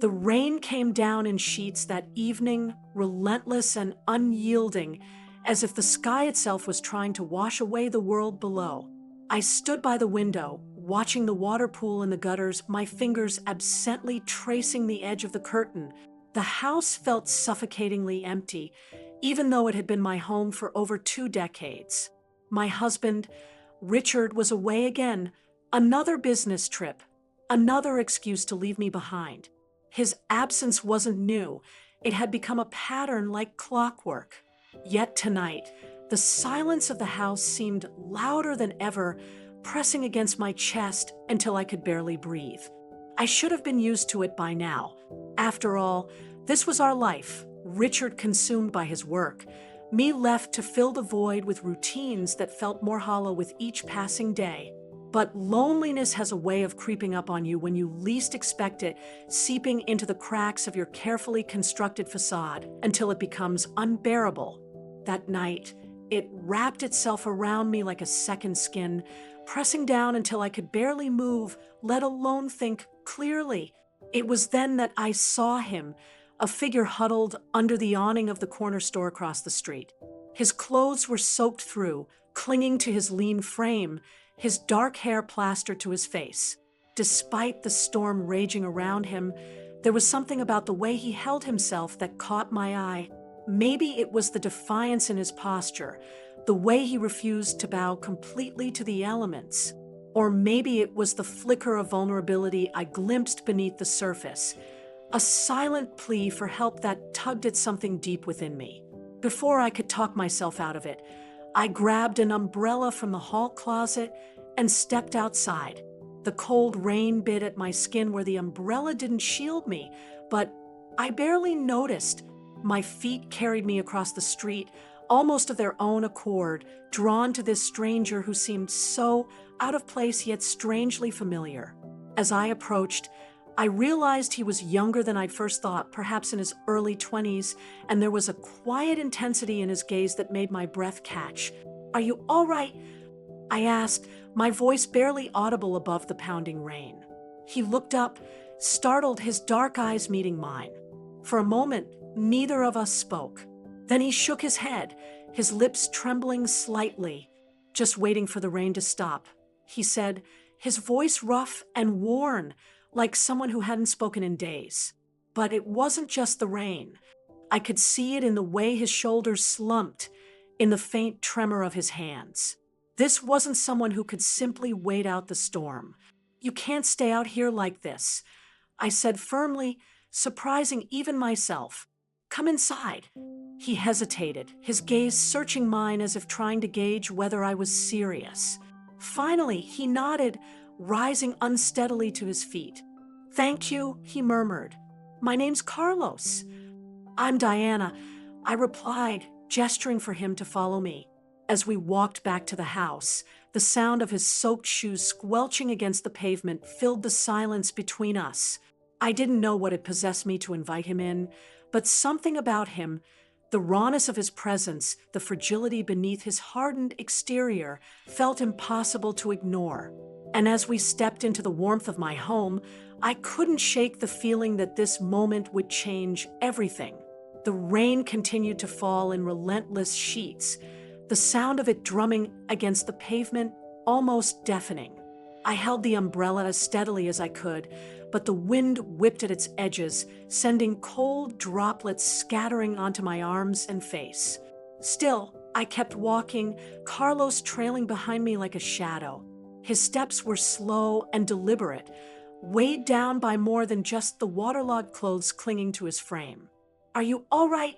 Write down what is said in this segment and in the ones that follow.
The rain came down in sheets that evening, relentless and unyielding, as if the sky itself was trying to wash away the world below. I stood by the window, watching the water pool in the gutters, my fingers absently tracing the edge of the curtain. The house felt suffocatingly empty, even though it had been my home for over 2 decades. My husband, Richard, was away again, another business trip, another excuse to leave me behind. His absence wasn't new. It had become a pattern like clockwork. Yet tonight, the silence of the house seemed louder than ever, pressing against my chest until I could barely breathe. I should have been used to it by now. After all, this was our life, Richard consumed by his work, me left to fill the void with routines that felt more hollow with each passing day. But loneliness has a way of creeping up on you when you least expect it, seeping into the cracks of your carefully constructed facade until it becomes unbearable. That night, it wrapped itself around me like a second skin, pressing down until I could barely move, let alone think clearly. It was then that I saw him, a figure huddled under the awning of the corner store across the street. His clothes were soaked through, clinging to his lean frame, his dark hair plastered to his face. Despite the storm raging around him, there was something about the way he held himself that caught my eye. Maybe it was the defiance in his posture, the way he refused to bow completely to the elements. Or maybe it was the flicker of vulnerability I glimpsed beneath the surface, a silent plea for help that tugged at something deep within me. Before I could talk myself out of it, I grabbed an umbrella from the hall closet and stepped outside. The cold rain bit at my skin where the umbrella didn't shield me, but I barely noticed. My feet carried me across the street, almost of their own accord, drawn to this stranger who seemed so out of place yet strangely familiar. As I approached, I realized he was younger than I'd first thought, perhaps in his early 20s, and there was a quiet intensity in his gaze that made my breath catch. "Are you all right?" I asked, my voice barely audible above the pounding rain. He looked up, startled, his dark eyes meeting mine. For a moment, neither of us spoke. Then he shook his head, his lips trembling slightly, just waiting for the rain to stop. He said, his voice rough and worn, like someone who hadn't spoken in days. But it wasn't just the rain. I could see it in the way his shoulders slumped, in the faint tremor of his hands. This wasn't someone who could simply wait out the storm. "You can't stay out here like this," I said firmly, surprising even myself. "Come inside." He hesitated, his gaze searching mine as if trying to gauge whether I was serious. Finally, he nodded, rising unsteadily to his feet. "Thank you," he murmured. "My name's Carlos." "I'm Diana," I replied, gesturing for him to follow me. As we walked back to the house, the sound of his soaked shoes squelching against the pavement filled the silence between us. I didn't know what had possessed me to invite him in, but something about him, the rawness of his presence, the fragility beneath his hardened exterior, felt impossible to ignore. And as we stepped into the warmth of my home, I couldn't shake the feeling that this moment would change everything. The rain continued to fall in relentless sheets, the sound of it drumming against the pavement almost deafening. I held the umbrella as steadily as I could, but the wind whipped at its edges, sending cold droplets scattering onto my arms and face. Still, I kept walking, Carlos trailing behind me like a shadow. His steps were slow and deliberate, weighed down by more than just the waterlogged clothes clinging to his frame. "Are you all right?"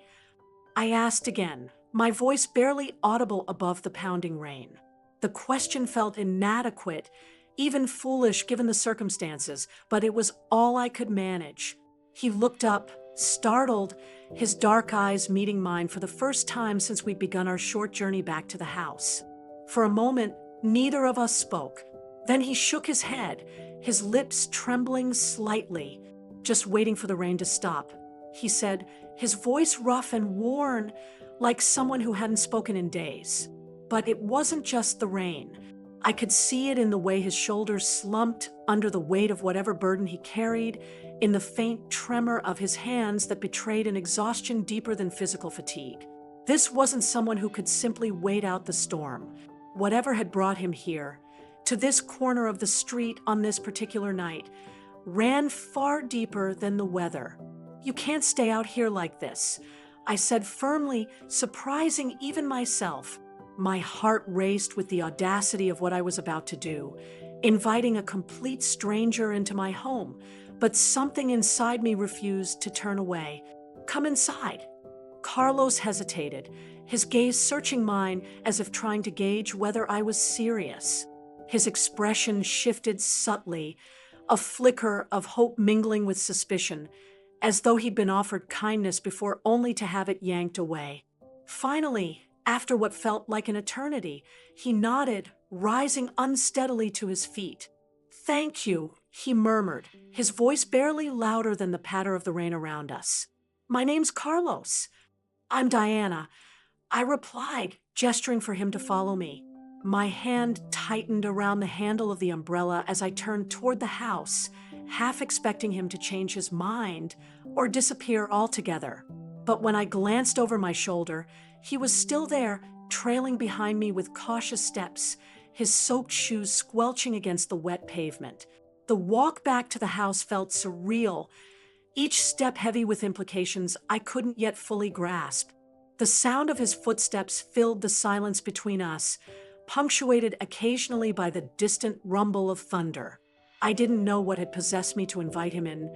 I asked again, my voice barely audible above the pounding rain. The question felt inadequate, even foolish given the circumstances, but it was all I could manage. He looked up, startled, his dark eyes meeting mine for the first time since we'd begun our short journey back to the house. For a moment, neither of us spoke. Then he shook his head, his lips trembling slightly, just waiting for the rain to stop. He said, his voice rough and worn, like someone who hadn't spoken in days. But it wasn't just the rain. I could see it in the way his shoulders slumped under the weight of whatever burden he carried, in the faint tremor of his hands that betrayed an exhaustion deeper than physical fatigue. This wasn't someone who could simply wait out the storm. Whatever had brought him here, to this corner of the street on this particular night, ran far deeper than the weather. "You can't stay out here like this," I said firmly, surprising even myself. My heart raced with the audacity of what I was about to do, inviting a complete stranger into my home, but something inside me refused to turn away. "Come inside." Carlos hesitated, his gaze searching mine as if trying to gauge whether I was serious. His expression shifted subtly, a flicker of hope mingling with suspicion, as though he'd been offered kindness before only to have it yanked away. Finally, after what felt like an eternity, he nodded, rising unsteadily to his feet. "Thank you," he murmured, his voice barely louder than the patter of the rain around us. "My name's Carlos." "I'm Diana," I replied, gesturing for him to follow me. My hand tightened around the handle of the umbrella as I turned toward the house, half expecting him to change his mind or disappear altogether. But when I glanced over my shoulder, he was still there, trailing behind me with cautious steps, his soaked shoes squelching against the wet pavement. The walk back to the house felt surreal, each step heavy with implications I couldn't yet fully grasp. The sound of his footsteps filled the silence between us, punctuated occasionally by the distant rumble of thunder. I didn't know what had possessed me to invite him in.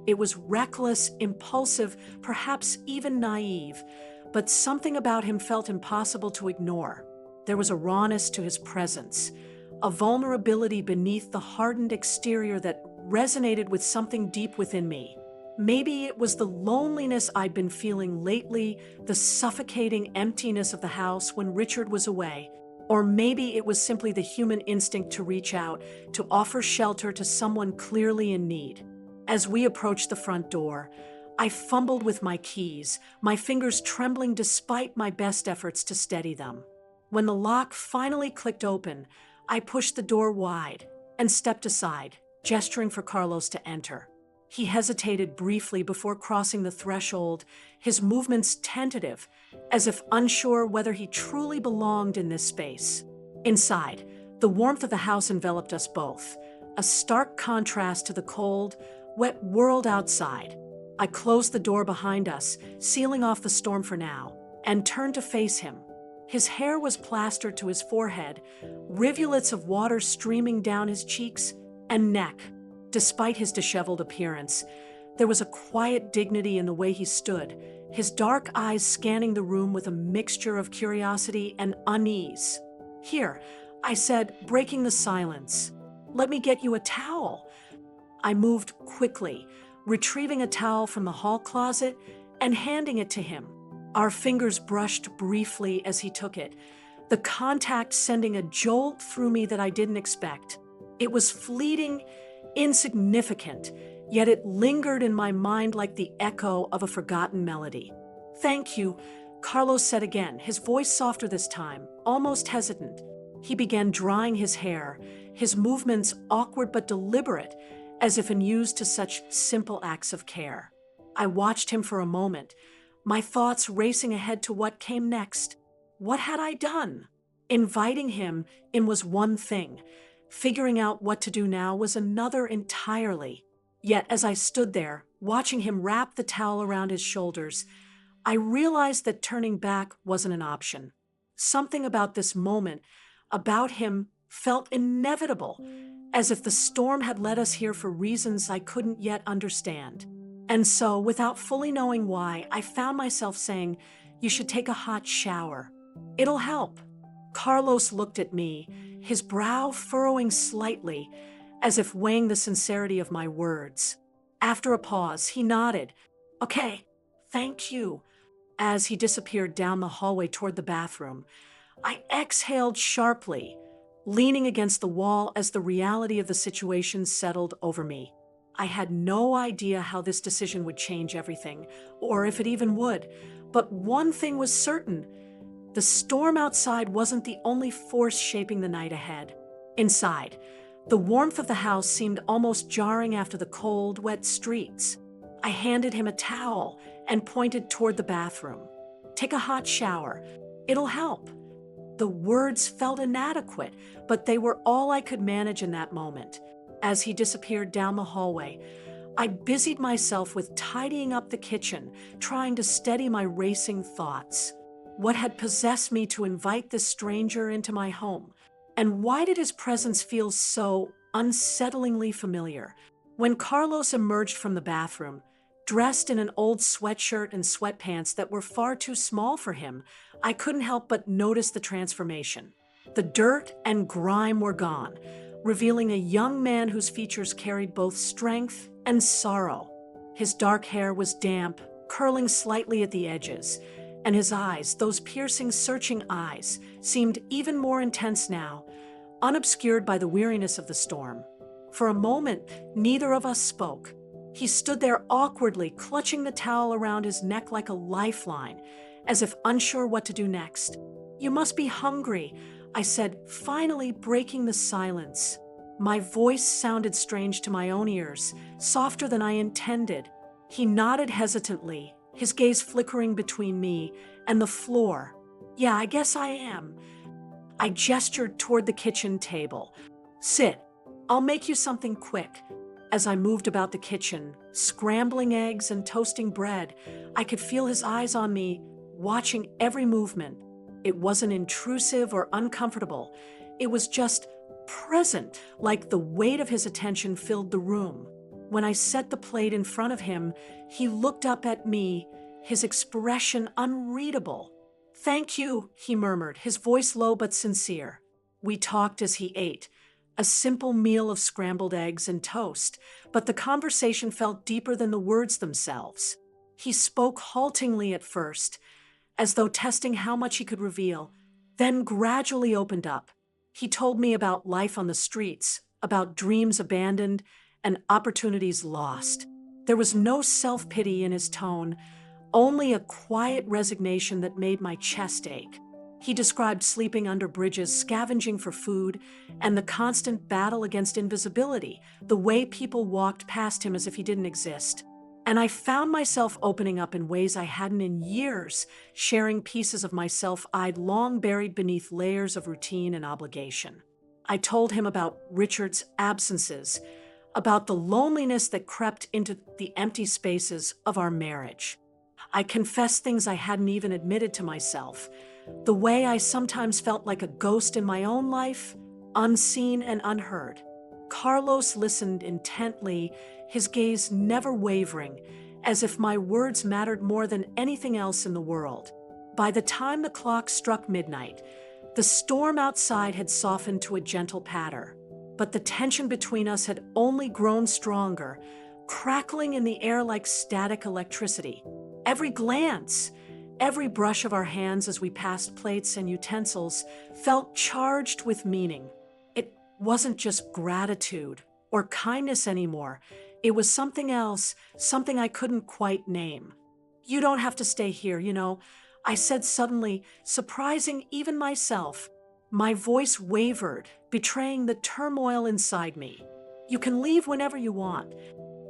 It was reckless, impulsive, perhaps even naive, but something about him felt impossible to ignore. There was a rawness to his presence, a vulnerability beneath the hardened exterior that resonated with something deep within me. Maybe it was the loneliness I'd been feeling lately, the suffocating emptiness of the house when Richard was away. Or maybe it was simply the human instinct to reach out, to offer shelter to someone clearly in need. As we approached the front door, I fumbled with my keys, my fingers trembling despite my best efforts to steady them. When the lock finally clicked open, I pushed the door wide and stepped aside, gesturing for Carlos to enter. He hesitated briefly before crossing the threshold, his movements tentative, as if unsure whether he truly belonged in this space. Inside, the warmth of the house enveloped us both, a stark contrast to the cold, wet world outside. I closed the door behind us, sealing off the storm for now, and turned to face him. His hair was plastered to his forehead, rivulets of water streaming down his cheeks and neck. Despite his disheveled appearance, there was a quiet dignity in the way he stood, his dark eyes scanning the room with a mixture of curiosity and unease. "Here," I said, breaking the silence. "Let me get you a towel." I moved quickly, retrieving a towel from the hall closet and handing it to him. Our fingers brushed briefly as he took it, the contact sending a jolt through me that I didn't expect. It was fleeting, insignificant, yet it lingered in my mind like the echo of a forgotten melody. "Thank you," Carlos said again, his voice softer this time, almost hesitant. He began drying his hair, his movements awkward but deliberate, as if unused to such simple acts of care. I watched him for a moment, my thoughts racing ahead to what came next. What had I done? Inviting him in was one thing. Figuring out what to do now was another entirely. Yet as I stood there, watching him wrap the towel around his shoulders, I realized that turning back wasn't an option. Something about this moment, about him, felt inevitable, as if the storm had led us here for reasons I couldn't yet understand. And so, without fully knowing why, I found myself saying, "You should take a hot shower. It'll help." Carlos looked at me, his brow furrowing slightly, as if weighing the sincerity of my words. After a pause, he nodded. "Okay, thank you." As he disappeared down the hallway toward the bathroom, I exhaled sharply, leaning against the wall as the reality of the situation settled over me. I had no idea how this decision would change everything, or if it even would, but one thing was certain. The storm outside wasn't the only force shaping the night ahead. Inside, The warmth of the house seemed almost jarring after the cold, wet streets. I handed him a towel and pointed toward the bathroom. "Take a hot shower. It'll help." The words felt inadequate, but they were all I could manage in that moment. As he disappeared down the hallway, I busied myself with tidying up the kitchen, trying to steady my racing thoughts. What had possessed me to invite this stranger into my home? And why did his presence feel so unsettlingly familiar? When Carlos emerged from the bathroom, dressed in an old sweatshirt and sweatpants that were far too small for him, I couldn't help but notice the transformation. The dirt and grime were gone, revealing a young man whose features carried both strength and sorrow. His dark hair was damp, curling slightly at the edges, and his eyes, those piercing, searching eyes, seemed even more intense now, unobscured by the weariness of the storm. For a moment, neither of us spoke. He stood there awkwardly, clutching the towel around his neck like a lifeline, as if unsure what to do next. "You must be hungry," I said, finally breaking the silence. My voice sounded strange to my own ears, softer than I intended. He nodded hesitantly, his gaze flickering between me and the floor. "Yeah, I guess I am." I gestured toward the kitchen table. "Sit. I'll make you something quick." As I moved about the kitchen, scrambling eggs and toasting bread, I could feel his eyes on me, watching every movement. It wasn't intrusive or uncomfortable. It was just present, like the weight of his attention filled the room. When I set the plate in front of him, he looked up at me, his expression unreadable. "Thank you," he murmured, his voice low but sincere. We talked as he ate, a simple meal of scrambled eggs and toast, but the conversation felt deeper than the words themselves. He spoke haltingly at first, as though testing how much he could reveal, then gradually opened up. He told me about life on the streets, about dreams abandoned and opportunities lost. There was no self-pity in his tone, only a quiet resignation that made my chest ache. He described sleeping under bridges, scavenging for food, and the constant battle against invisibility, the way people walked past him as if he didn't exist. And I found myself opening up in ways I hadn't in years, sharing pieces of myself I'd long buried beneath layers of routine and obligation. I told him about Richard's absences, about the loneliness that crept into the empty spaces of our marriage. I confessed things I hadn't even admitted to myself, the way I sometimes felt like a ghost in my own life, unseen and unheard. Carlos listened intently, his gaze never wavering, as if my words mattered more than anything else in the world. By the time the clock struck midnight, the storm outside had softened to a gentle patter, but the tension between us had only grown stronger, crackling in the air like static electricity. Every glance, every brush of our hands as we passed plates and utensils felt charged with meaning. It wasn't just gratitude or kindness anymore. It was something else, something I couldn't quite name. "You don't have to stay here, I said suddenly, surprising even myself. My voice wavered, betraying the turmoil inside me. "You can leave whenever you want."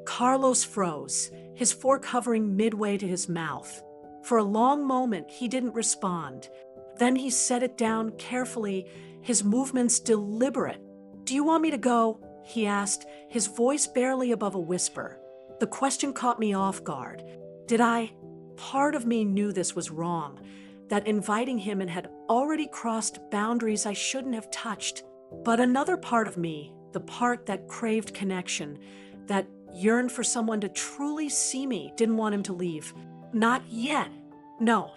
Carlos froze, his fork hovering midway to his mouth. For a long moment, he didn't respond. Then he set it down carefully, his movements deliberate. "Do you want me to go?" he asked, his voice barely above a whisper. The question caught me off guard. Did I? Part of me knew this was wrong, that inviting him in had already crossed boundaries I shouldn't have touched. But another part of me, the part that craved connection, that yearned for someone to truly see me, didn't want him to leave. "Not yet." "No,"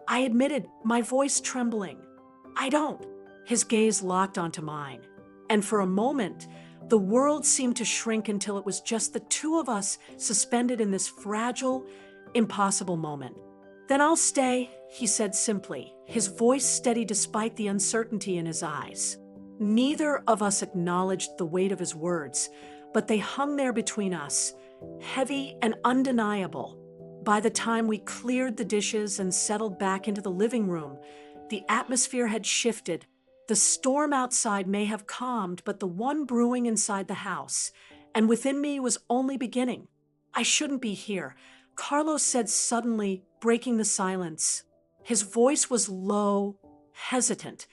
I admitted, my voice trembling. "I don't." His gaze locked onto mine. And for a moment, the world seemed to shrink until it was just the two of us suspended in this fragile, impossible moment. "Then I'll stay," he said simply, his voice steady despite the uncertainty in his eyes. Neither of us acknowledged the weight of his words, but they hung there between us, heavy and undeniable. By the time we cleared the dishes and settled back into the living room, the atmosphere had shifted, The storm outside may have calmed, but the one brewing inside the house and within me was only beginning. I shouldn't be here, Carlos said suddenly, breaking the silence. His voice was low, hesitant,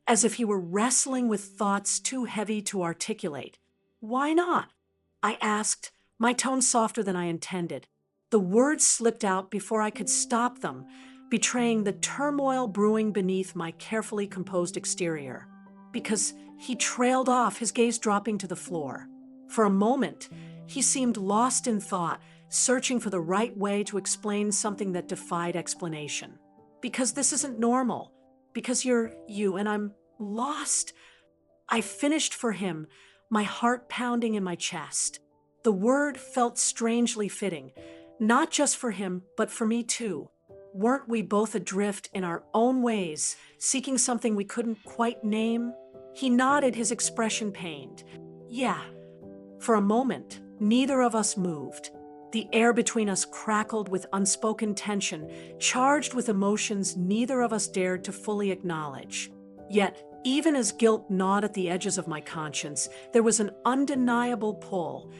as if he were wrestling with thoughts too heavy to articulate. Why not? I asked, my tone softer than I intended. The words slipped out before I could stop them, betraying the turmoil brewing beneath my carefully composed exterior. Because he trailed off, his gaze dropping to the floor. For a moment, he seemed lost in thought, searching for the right way to explain something that defied explanation. Because this isn't normal. Because you're you and I'm lost. I finished for him, my heart pounding in my chest. The word felt strangely fitting, not just for him, but for me too. Weren't we both adrift in our own ways, seeking something we couldn't quite name? He nodded, his expression pained. Yeah. For a moment, neither of us moved. The air between us crackled with unspoken tension, charged with emotions neither of us dared to fully acknowledge. Yet, even as guilt gnawed at the edges of my conscience, there was an undeniable pull,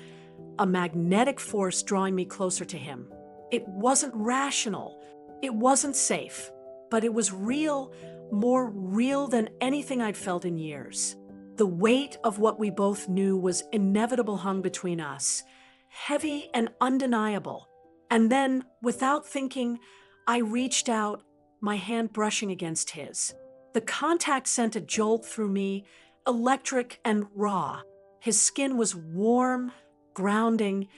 a magnetic force drawing me closer to him. It wasn't rational, it wasn't safe, but it was real, more real than anything I'd felt in years. The weight of what we both knew was inevitable hung between us, heavy and undeniable. And then, without thinking, I reached out, my hand brushing against his. The contact sent a jolt through me, electric and raw. His skin was warm, grounding,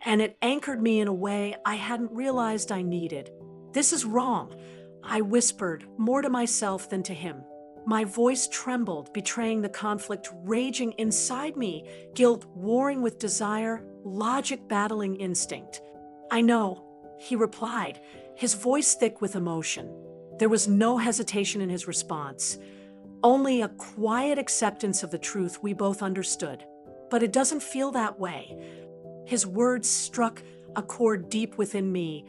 and it anchored me in a way I hadn't realized I needed. This is wrong, I whispered, more to myself than to him. My voice trembled, betraying the conflict raging inside me, guilt warring with desire, logic battling instinct. I know, he replied, his voice thick with emotion. There was no hesitation in his response, only a quiet acceptance of the truth we both understood. But it doesn't feel that way. His words struck a chord deep within me,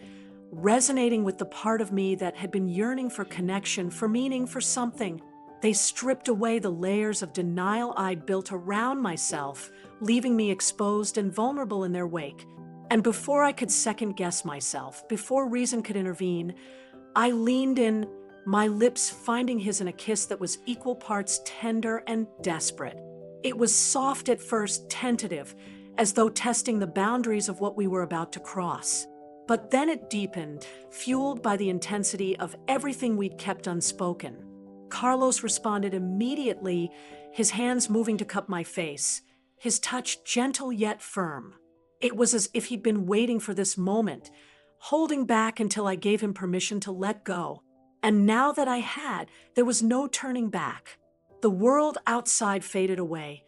resonating with the part of me that had been yearning for connection, for meaning, for something. They stripped away the layers of denial I'd built around myself, leaving me exposed and vulnerable in their wake. And before I could second-guess myself, before reason could intervene, I leaned in, my lips finding his in a kiss that was equal parts tender and desperate. It was soft at first, tentative, as though testing the boundaries of what we were about to cross. But then it deepened, fueled by the intensity of everything we'd kept unspoken. Carlos responded immediately, his hands moving to cup my face, his touch gentle yet firm. It was as if he'd been waiting for this moment, holding back until I gave him permission to let go. And now that I had, there was no turning back. The world outside faded away,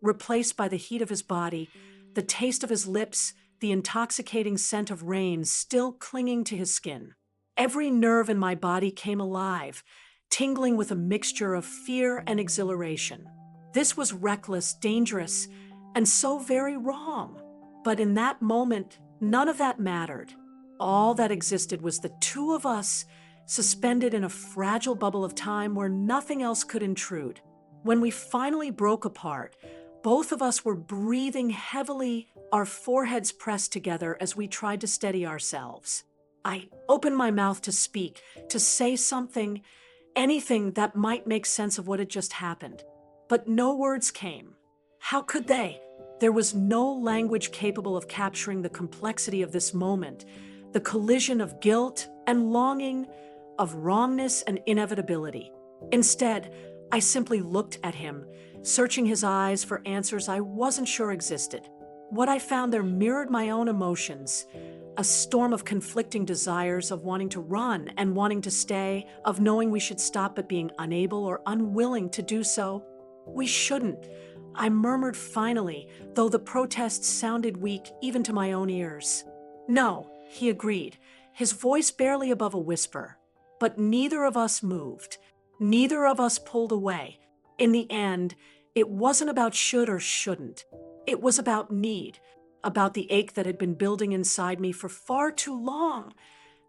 replaced by the heat of his body, the taste of his lips, the intoxicating scent of rain still clinging to his skin. Every nerve in my body came alive, tingling with a mixture of fear and exhilaration. This was reckless, dangerous, and so very wrong. But in that moment, none of that mattered. All that existed was the two of us, suspended in a fragile bubble of time where nothing else could intrude. When we finally broke apart, both of us were breathing heavily, our foreheads pressed together as we tried to steady ourselves. I opened my mouth to speak, to say something, anything that might make sense of what had just happened. But no words came. How could they? There was no language capable of capturing the complexity of this moment, the collision of guilt and longing, of wrongness and inevitability. Instead, I simply looked at him, searching his eyes for answers I wasn't sure existed. What I found there mirrored my own emotions, a storm of conflicting desires, of wanting to run and wanting to stay, of knowing we should stop but being unable or unwilling to do so. We shouldn't, I murmured finally, though the protests sounded weak even to my own ears. No, he agreed, his voice barely above a whisper. But neither of us moved. Neither of us pulled away. In the end, it wasn't about should or shouldn't. It was about need, about the ache that had been building inside me for far too long,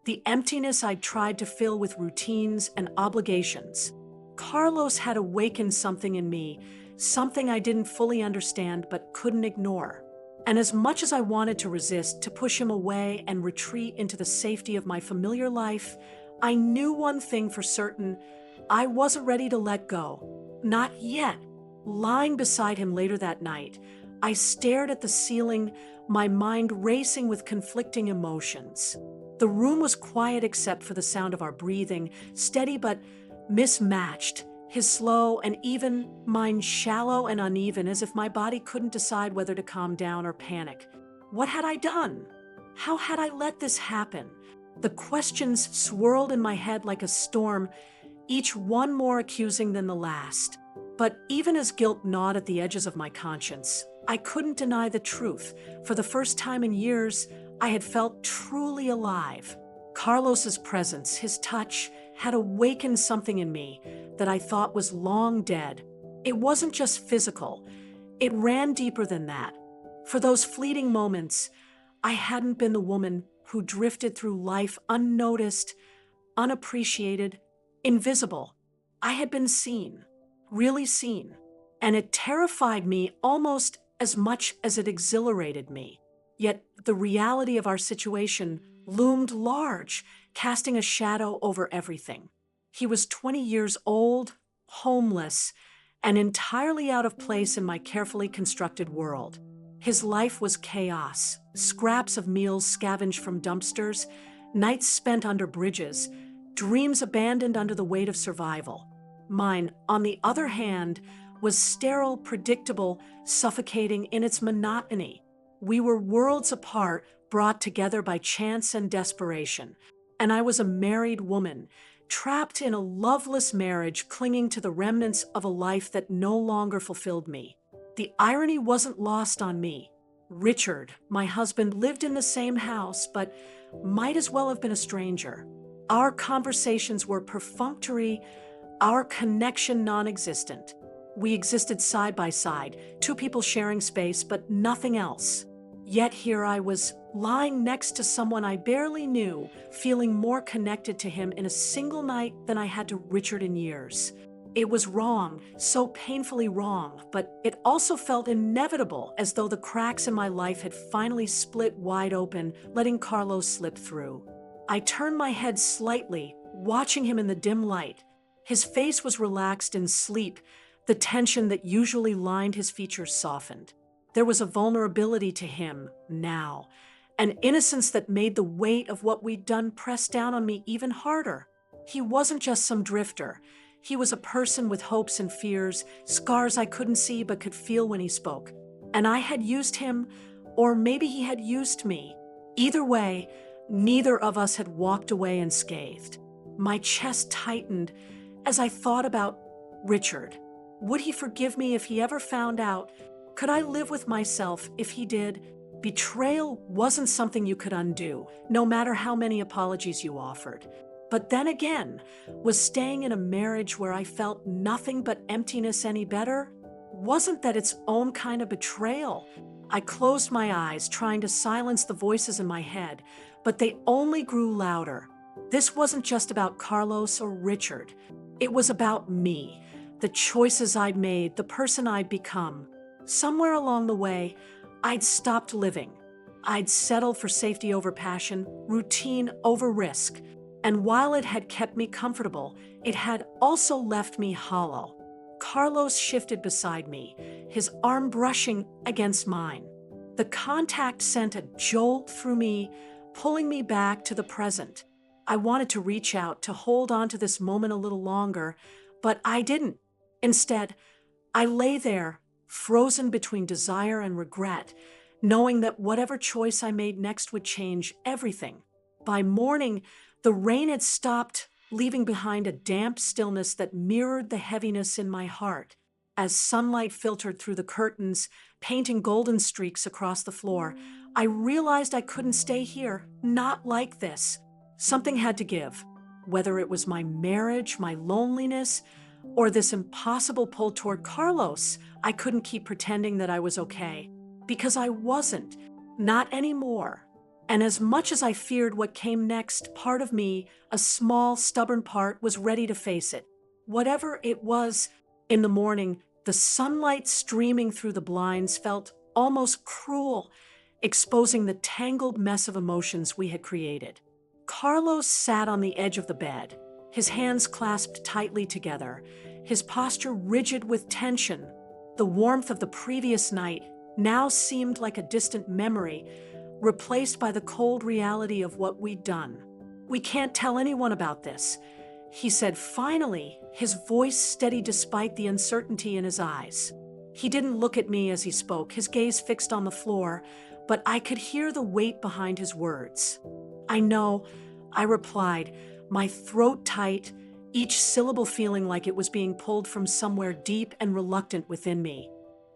the emptiness I'd tried to fill with routines and obligations. Carlos had awakened something in me, something I didn't fully understand but couldn't ignore. And as much as I wanted to resist, to push him away and retreat into the safety of my familiar life, I knew one thing for certain: I wasn't ready to let go. Not yet. Lying beside him later that night, I stared at the ceiling, my mind racing with conflicting emotions. The room was quiet except for the sound of our breathing, steady but mismatched, his slow and even, mine shallow and uneven, as if my body couldn't decide whether to calm down or panic. What had I done? How had I let this happen? The questions swirled in my head like a storm, each one more accusing than the last. But even as guilt gnawed at the edges of my conscience, I couldn't deny the truth. For the first time in years, I had felt truly alive. Carlos's presence, his touch, had awakened something in me that I thought was long dead. It wasn't just physical. It ran deeper than that. For those fleeting moments, I hadn't been the woman who drifted through life unnoticed, unappreciated, invisible. I had been seen, really seen, and it terrified me almost as much as it exhilarated me. Yet the reality of our situation loomed large, casting a shadow over everything. He was 20 years old, homeless, and entirely out of place in my carefully constructed world. His life was chaos, scraps of meals scavenged from dumpsters, nights spent under bridges, dreams abandoned under the weight of survival. Mine, on the other hand, was sterile, predictable, suffocating in its monotony. We were worlds apart, brought together by chance and desperation. And I was a married woman, trapped in a loveless marriage, clinging to the remnants of a life that no longer fulfilled me. The irony wasn't lost on me. Richard, my husband, lived in the same house, but might as well have been a stranger. Our conversations were perfunctory, our connection non-existent. We existed side by side, two people sharing space, but nothing else. Yet here I was, lying next to someone I barely knew, feeling more connected to him in a single night than I had to Richard in years. It was wrong, so painfully wrong, but it also felt inevitable, as though the cracks in my life had finally split wide open, letting Carlos slip through. I turned my head slightly, watching him in the dim light. His face was relaxed in sleep, the tension that usually lined his features softened. There was a vulnerability to him now, an innocence that made the weight of what we'd done press down on me even harder. He wasn't just some drifter. He was a person with hopes and fears, scars I couldn't see but could feel when he spoke. And I had used him, or maybe he had used me. Either way, neither of us had walked away unscathed. My chest tightened as I thought about Richard. Would he forgive me if he ever found out? Could I live with myself if he did? Betrayal wasn't something you could undo, no matter how many apologies you offered. But then again, was staying in a marriage where I felt nothing but emptiness any better? Wasn't that its own kind of betrayal? I closed my eyes, trying to silence the voices in my head, but they only grew louder. This wasn't just about Carlos or Richard. It was about me, the choices I'd made, the person I'd become. Somewhere along the way, I'd stopped living. I'd settled for safety over passion, routine over risk. And while it had kept me comfortable, it had also left me hollow. Carlos shifted beside me, his arm brushing against mine. The contact sent a jolt through me, pulling me back to the present. I wanted to reach out, to hold on to this moment a little longer, but I didn't. Instead, I lay there, frozen between desire and regret, knowing that whatever choice I made next would change everything. By morning, the rain had stopped, leaving behind a damp stillness that mirrored the heaviness in my heart. As sunlight filtered through the curtains, painting golden streaks across the floor, I realized I couldn't stay here, not like this. Something had to give, whether it was my marriage, my loneliness, or this impossible pull toward Carlos. I couldn't keep pretending that I was okay, because I wasn't, not anymore. And as much as I feared what came next, part of me, a small, stubborn part, was ready to face it. Whatever it was, in the morning, the sunlight streaming through the blinds felt almost cruel, exposing the tangled mess of emotions we had created. Carlos sat on the edge of the bed, his hands clasped tightly together, his posture rigid with tension. The warmth of the previous night now seemed like a distant memory, replaced by the cold reality of what we'd done. "We can't tell anyone about this," he said finally, his voice steady despite the uncertainty in his eyes. He didn't look at me as he spoke, his gaze fixed on the floor, but I could hear the weight behind his words. "I know," I replied, my throat tight, each syllable feeling like it was being pulled from somewhere deep and reluctant within me.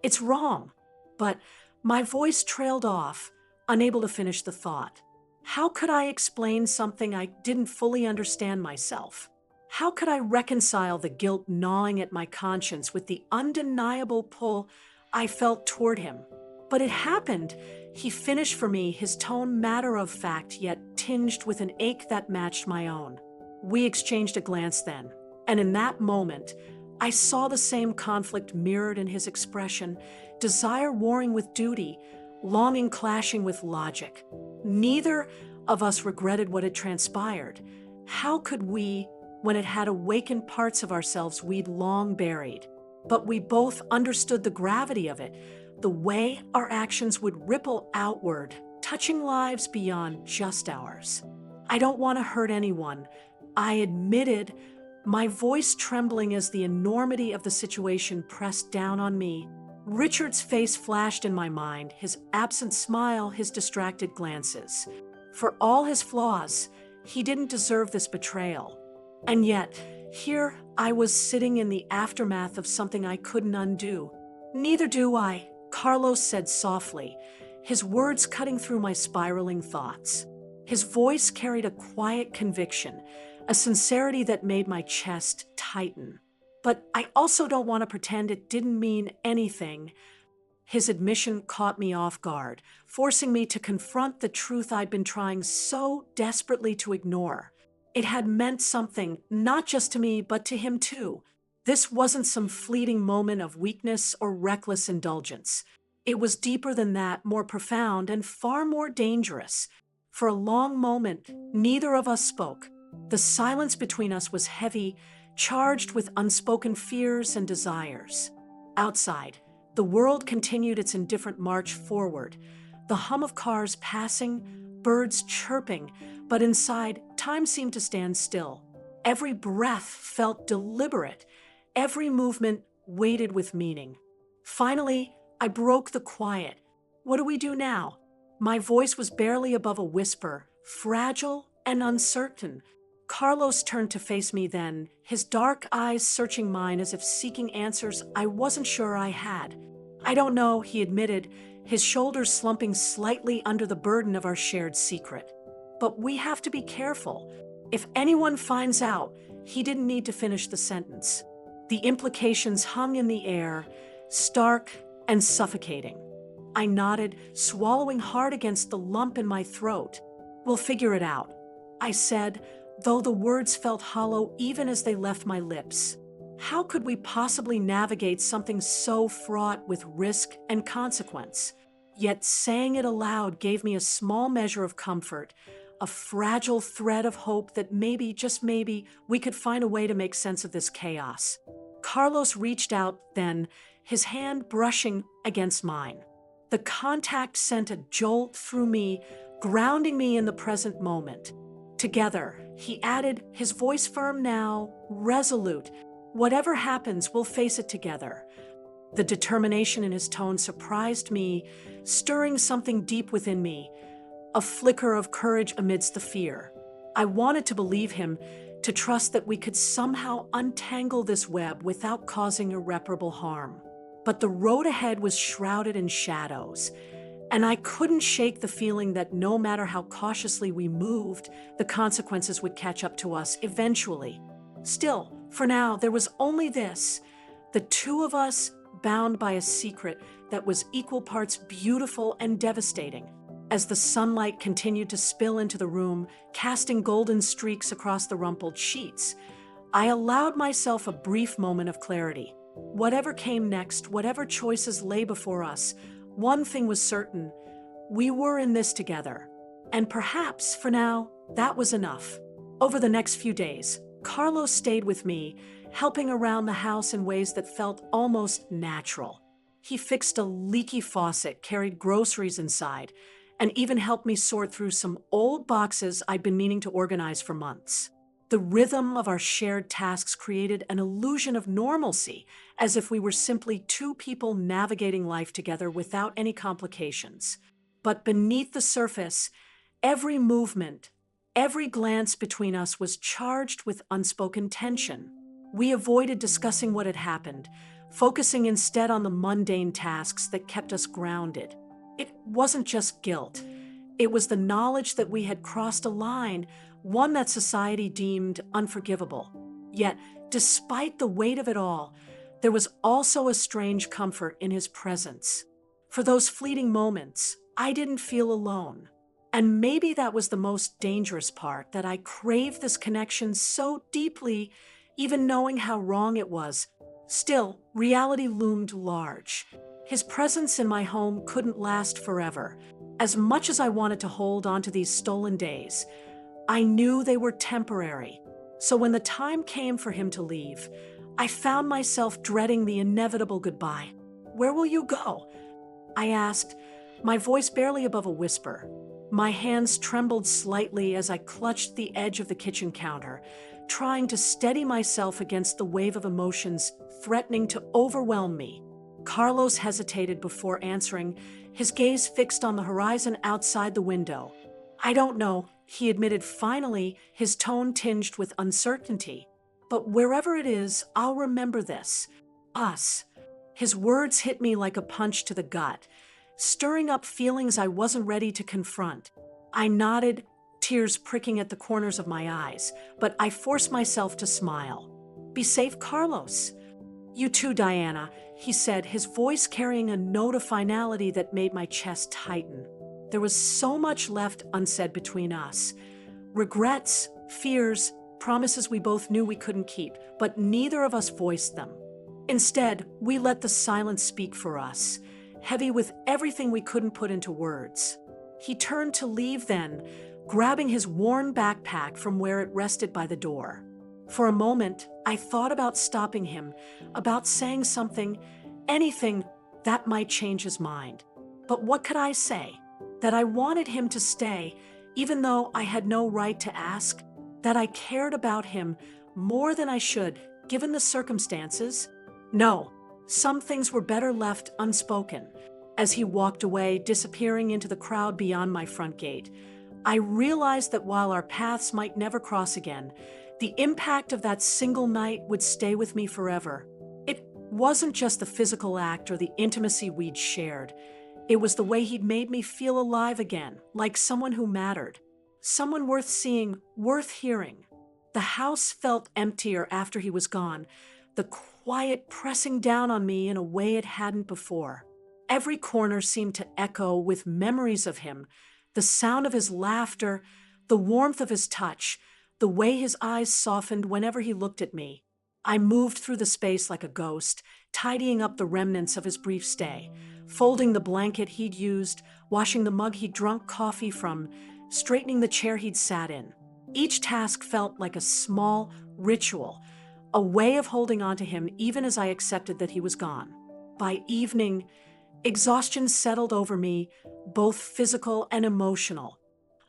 "It's wrong." But my voice trailed off, unable to finish the thought. How could I explain something I didn't fully understand myself? How could I reconcile the guilt gnawing at my conscience with the undeniable pull I felt toward him? But it happened. He finished for me, his tone matter-of-fact yet tinged with an ache that matched my own. We exchanged a glance then, and in that moment, I saw the same conflict mirrored in his expression, desire warring with duty, longing clashing with logic. Neither of us regretted what had transpired. How could we, when it had awakened parts of ourselves we'd long buried? But we both understood the gravity of it, the way our actions would ripple outward, touching lives beyond just ours. "I don't want to hurt anyone," I admitted, my voice trembling as the enormity of the situation pressed down on me. Richard's face flashed in my mind, his absent smile, his distracted glances. For all his flaws, he didn't deserve this betrayal. And yet, here I was sitting in the aftermath of something I couldn't undo. "Neither do I," Carlos said softly, his words cutting through my spiraling thoughts. His voice carried a quiet conviction, a sincerity that made my chest tighten. "But I also don't want to pretend it didn't mean anything." His admission caught me off guard, forcing me to confront the truth I'd been trying so desperately to ignore. It had meant something, not just to me, but to him too. This wasn't some fleeting moment of weakness or reckless indulgence. It was deeper than that, more profound, and far more dangerous. For a long moment, neither of us spoke. The silence between us was heavy, charged with unspoken fears and desires. Outside, the world continued its indifferent march forward, the hum of cars passing, birds chirping, but inside, time seemed to stand still. Every breath felt deliberate, every movement weighted with meaning. Finally, I broke the quiet. "What do we do now?" My voice was barely above a whisper, fragile and uncertain. Carlos turned to face me then, his dark eyes searching mine as if seeking answers I wasn't sure I had. "I don't know," he admitted, his shoulders slumping slightly under the burden of our shared secret. "But we have to be careful. If anyone finds out," he didn't need to finish the sentence. The implications hung in the air, stark and suffocating. I nodded, swallowing hard against the lump in my throat. "We'll figure it out," I said, though the words felt hollow even as they left my lips. How could we possibly navigate something so fraught with risk and consequence? Yet saying it aloud gave me a small measure of comfort, a fragile thread of hope that maybe, just maybe, we could find a way to make sense of this chaos. Carlos reached out then, his hand brushing against mine. The contact sent a jolt through me, grounding me in the present moment. "Together," he added, his voice firm now, resolute. "Whatever happens, we'll face it together." The determination in his tone surprised me, stirring something deep within me, a flicker of courage amidst the fear. I wanted to believe him, to trust that we could somehow untangle this web without causing irreparable harm. But the road ahead was shrouded in shadows, and I couldn't shake the feeling that no matter how cautiously we moved, the consequences would catch up to us eventually. Still, for now, there was only this: the two of us bound by a secret that was equal parts beautiful and devastating. As the sunlight continued to spill into the room, casting golden streaks across the rumpled sheets, I allowed myself a brief moment of clarity. Whatever came next, whatever choices lay before us, one thing was certain: we were in this together. And perhaps, for now, that was enough. Over the next few days, Carlos stayed with me, helping around the house in ways that felt almost natural. He fixed a leaky faucet, carried groceries inside, and even helped me sort through some old boxes I'd been meaning to organize for months. The rhythm of our shared tasks created an illusion of normalcy, as if we were simply two people navigating life together without any complications. But beneath the surface, every movement, every glance between us was charged with unspoken tension. We avoided discussing what had happened, focusing instead on the mundane tasks that kept us grounded. It wasn't just guilt. It was the knowledge that we had crossed a line, one that society deemed unforgivable. Yet, despite the weight of it all, there was also a strange comfort in his presence. For those fleeting moments, I didn't feel alone. And maybe that was the most dangerous part, that I craved this connection so deeply, even knowing how wrong it was. Still, reality loomed large. His presence in my home couldn't last forever. As much as I wanted to hold on to these stolen days, I knew they were temporary. So when the time came for him to leave, I found myself dreading the inevitable goodbye. "Where will you go?" I asked, my voice barely above a whisper. My hands trembled slightly as I clutched the edge of the kitchen counter, trying to steady myself against the wave of emotions threatening to overwhelm me. Carlos hesitated before answering, his gaze fixed on the horizon outside the window. "I don't know," he admitted finally, his tone tinged with uncertainty. "But wherever it is, I'll remember this. Us." His words hit me like a punch to the gut, stirring up feelings I wasn't ready to confront. I nodded, tears pricking at the corners of my eyes, but I forced myself to smile. "Be safe, Carlos." "You too, Diana," he said, his voice carrying a note of finality that made my chest tighten. There was so much left unsaid between us. Regrets, fears, promises we both knew we couldn't keep, but neither of us voiced them. Instead, we let the silence speak for us, heavy with everything we couldn't put into words. He turned to leave then, grabbing his worn backpack from where it rested by the door. For a moment, I thought about stopping him, about saying something, anything that might change his mind. But what could I say? That I wanted him to stay, even though I had no right to ask? That I cared about him more than I should, given the circumstances? No, some things were better left unspoken. As he walked away, disappearing into the crowd beyond my front gate, I realized that while our paths might never cross again, the impact of that single night would stay with me forever. It wasn't just the physical act or the intimacy we'd shared. It was the way he'd made me feel alive again, like someone who mattered. Someone worth seeing, worth hearing. The house felt emptier after he was gone, the quiet pressing down on me in a way it hadn't before. Every corner seemed to echo with memories of him, the sound of his laughter, the warmth of his touch, the way his eyes softened whenever he looked at me. I moved through the space like a ghost, tidying up the remnants of his brief stay, folding the blanket he'd used, washing the mug he'd drunk coffee from, straightening the chair he'd sat in. Each task felt like a small ritual, a way of holding on to him even as I accepted that he was gone. By evening, exhaustion settled over me, both physical and emotional.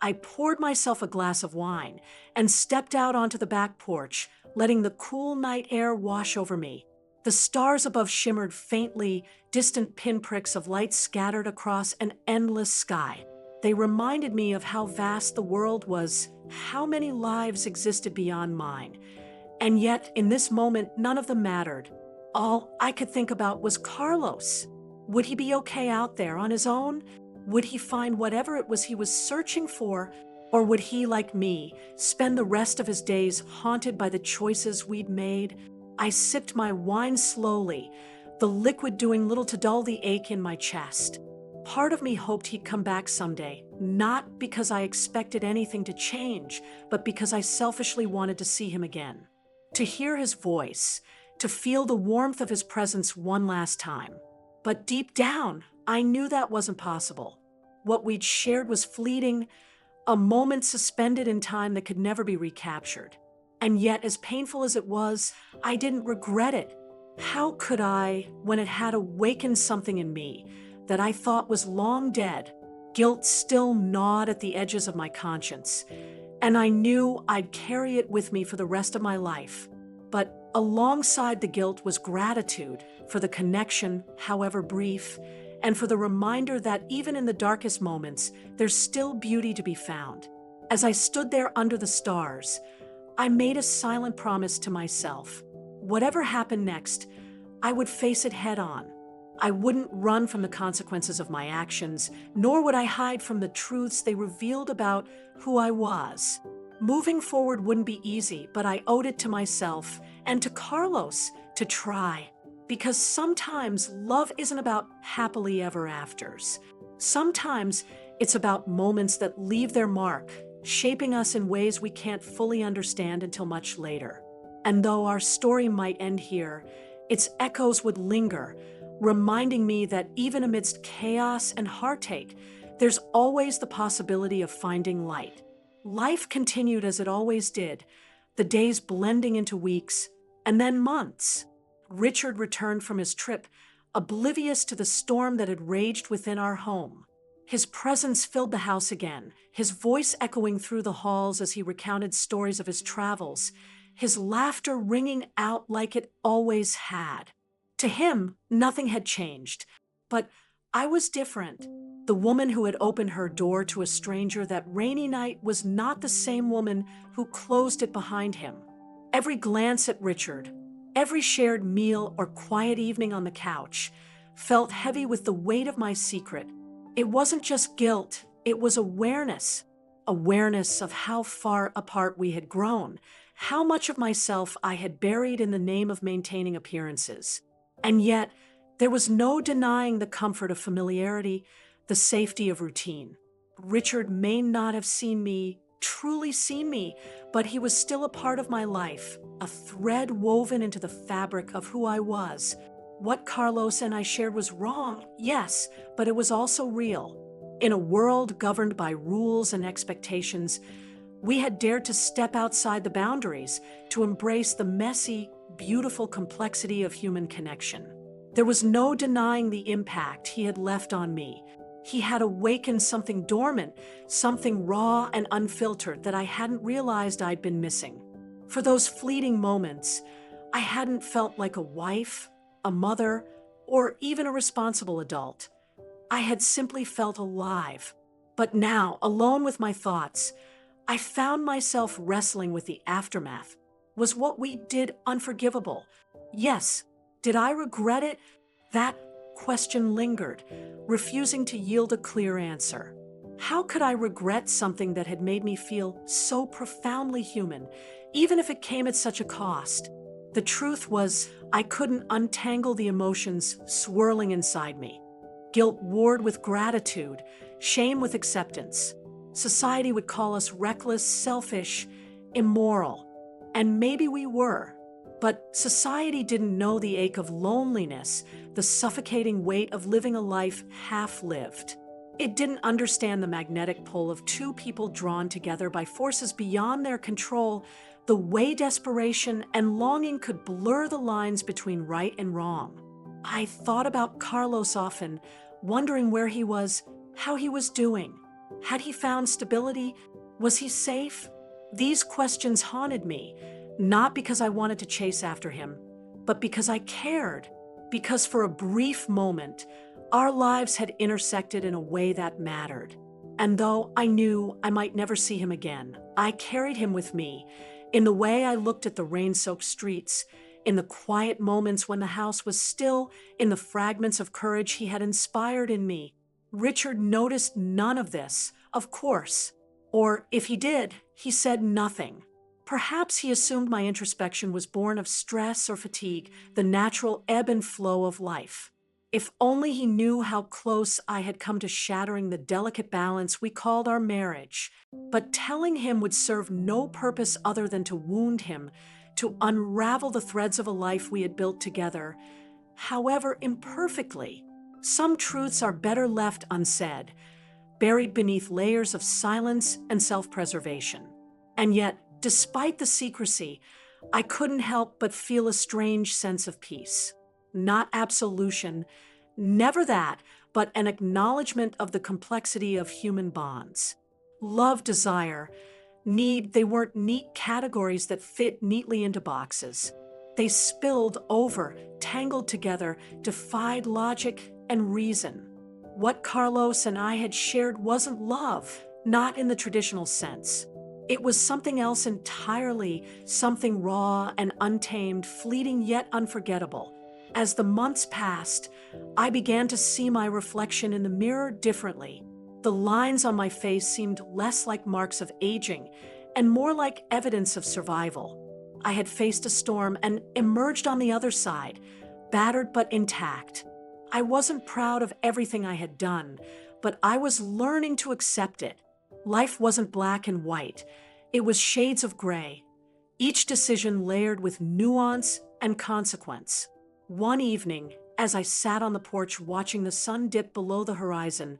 I poured myself a glass of wine and stepped out onto the back porch, letting the cool night air wash over me. The stars above shimmered faintly, distant pinpricks of light scattered across an endless sky. They reminded me of how vast the world was, how many lives existed beyond mine. And yet, in this moment, none of them mattered. All I could think about was Carlos. Would he be okay out there on his own? Would he find whatever it was he was searching for? Or would he, like me, spend the rest of his days haunted by the choices we'd made? I sipped my wine slowly, the liquid doing little to dull the ache in my chest. Part of me hoped he'd come back someday, not because I expected anything to change, but because I selfishly wanted to see him again. to hear his voice, to feel the warmth of his presence one last time. But deep down, I knew that wasn't possible. What we'd shared was fleeting, a moment suspended in time that could never be recaptured. And yet, as painful as it was, I didn't regret it. How could I, when it had awakened something in me that I thought was long dead? Guilt still gnawed at the edges of my conscience, and I knew I'd carry it with me for the rest of my life. But alongside the guilt was gratitude for the connection, however brief, and for the reminder that even in the darkest moments, there's still beauty to be found. As I stood there under the stars, I made a silent promise to myself. Whatever happened next, I would face it head on. I wouldn't run from the consequences of my actions, nor would I hide from the truths they revealed about who I was. Moving forward wouldn't be easy, but I owed it to myself and to Carlos to try. Because sometimes love isn't about happily ever afters. Sometimes it's about moments that leave their mark, shaping us in ways we can't fully understand until much later. And though our story might end here, its echoes would linger, reminding me that even amidst chaos and heartache, there's always the possibility of finding light. Life continued as it always did, the days blending into weeks, and then months. Richard returned from his trip, oblivious to the storm that had raged within our home. His presence filled the house again, his voice echoing through the halls as he recounted stories of his travels, his laughter ringing out like it always had. To him, nothing had changed, but I was different. The woman who had opened her door to a stranger that rainy night was not the same woman who closed it behind him. Every glance at Richard, every shared meal or quiet evening on the couch, felt heavy with the weight of my secret. It wasn't just guilt, it was awareness. Awareness of how far apart we had grown, how much of myself I had buried in the name of maintaining appearances. And yet, there was no denying the comfort of familiarity, the safety of routine. Richard may not have truly seen me, but he was still a part of my life, a thread woven into the fabric of who I was. What Carlos and I shared was wrong, yes, but it was also real. In a world governed by rules and expectations, we had dared to step outside the boundaries, to embrace the messy, beautiful complexity of human connection. There was no denying the impact he had left on me. He had awakened something dormant, something raw and unfiltered that I hadn't realized I'd been missing. For those fleeting moments, I hadn't felt like a wife, a mother, or even a responsible adult. I had simply felt alive. But now, alone with my thoughts, I found myself wrestling with the aftermath. Was what we did unforgivable? Yes. Did I regret it? That question lingered, refusing to yield a clear answer. How could I regret something that had made me feel so profoundly human, even if it came at such a cost? The truth was, I couldn't untangle the emotions swirling inside me. Guilt warred with gratitude, shame with acceptance. Society would call us reckless, selfish, immoral. And maybe we were. But society didn't know the ache of loneliness, the suffocating weight of living a life half-lived. It didn't understand the magnetic pull of two people drawn together by forces beyond their control, the way desperation and longing could blur the lines between right and wrong. I thought about Carlos often, wondering where he was, how he was doing. Had he found stability? Was he safe? These questions haunted me, not because I wanted to chase after him, but because I cared. Because for a brief moment, our lives had intersected in a way that mattered. And though I knew I might never see him again, I carried him with me, in the way I looked at the rain-soaked streets, in the quiet moments when the house was still, in the fragments of courage he had inspired in me. Richard noticed none of this, of course. Or if he did, he said nothing. Perhaps he assumed my introspection was born of stress or fatigue, the natural ebb and flow of life. If only he knew how close I had come to shattering the delicate balance we called our marriage. But telling him would serve no purpose other than to wound him, to unravel the threads of a life we had built together, however imperfectly. Some truths are better left unsaid, buried beneath layers of silence and self-preservation. And yet, despite the secrecy, I couldn't help but feel a strange sense of peace. Not absolution, never that, but an acknowledgement of the complexity of human bonds. Love, desire, need, they weren't neat categories that fit neatly into boxes. They spilled over, tangled together, defied logic and reason. What Carlos and I had shared wasn't love, not in the traditional sense. It was something else entirely, something raw and untamed, fleeting yet unforgettable. As the months passed, I began to see my reflection in the mirror differently. The lines on my face seemed less like marks of aging and more like evidence of survival. I had faced a storm and emerged on the other side, battered but intact. I wasn't proud of everything I had done, but I was learning to accept it. Life wasn't black and white. It was shades of gray, each decision layered with nuance and consequence. One evening, as I sat on the porch watching the sun dip below the horizon,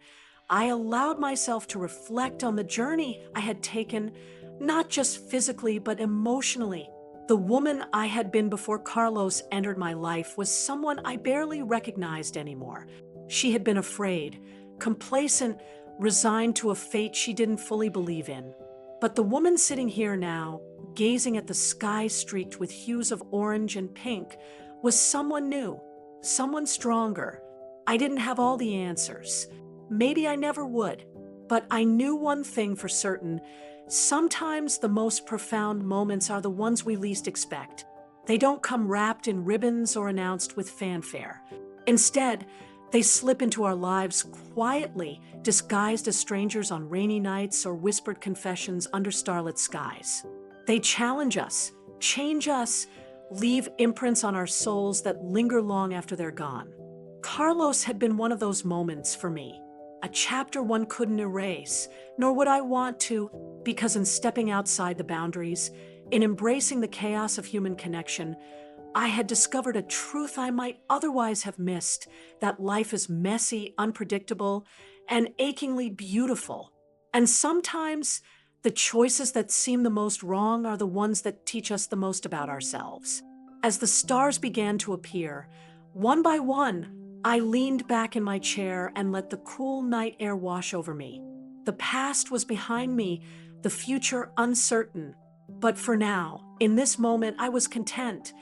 I allowed myself to reflect on the journey I had taken, not just physically but emotionally. The woman I had been before Carlos entered my life was someone I barely recognized anymore. She had been afraid, complacent, resigned to a fate she didn't fully believe in. But the woman sitting here now, gazing at the sky streaked with hues of orange and pink, was someone new, someone stronger. I didn't have all the answers. Maybe I never would. But I knew one thing for certain. Sometimes the most profound moments are the ones we least expect. They don't come wrapped in ribbons or announced with fanfare. Instead, they slip into our lives quietly, disguised as strangers on rainy nights or whispered confessions under starlit skies. They challenge us, change us, leave imprints on our souls that linger long after they're gone. Carlos had been one of those moments for me, a chapter one couldn't erase, nor would I want to, because in stepping outside the boundaries, in embracing the chaos of human connection, I had discovered a truth I might otherwise have missed, that life is messy, unpredictable, and achingly beautiful. And sometimes, the choices that seem the most wrong are the ones that teach us the most about ourselves. As the stars began to appear, one by one, I leaned back in my chair and let the cool night air wash over me. The past was behind me, the future uncertain. But for now, in this moment, I was content.